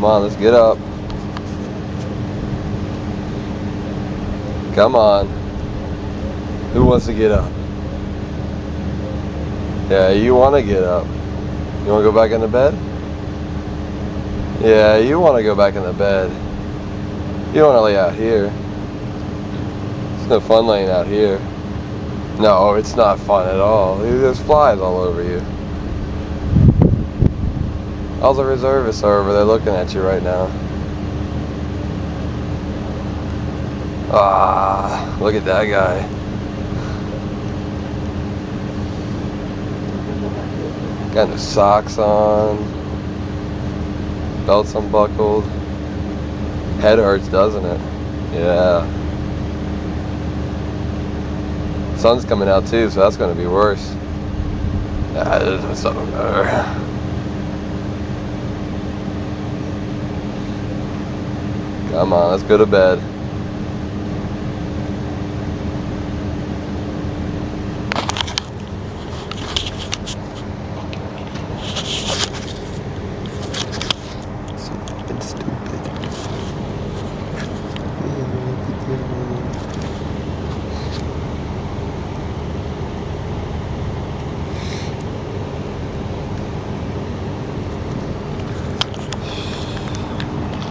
Come on, let's get up. Come on. Who wants to get up? Yeah, you want to get up. You want to go back into bed? Yeah, you want to go back into bed. You don't want to lay out here. It's no fun laying out here. No, it's not fun at all. There's flies all over you. All the reservists are over there looking at you right now. Ah, look at that guy. Got no socks on. Belt's unbuckled. Head hurts, doesn't it? Yeah. Sun's coming out too, so that's going to be worse. Nah, it doesn't matter. Come on, let's go to bed.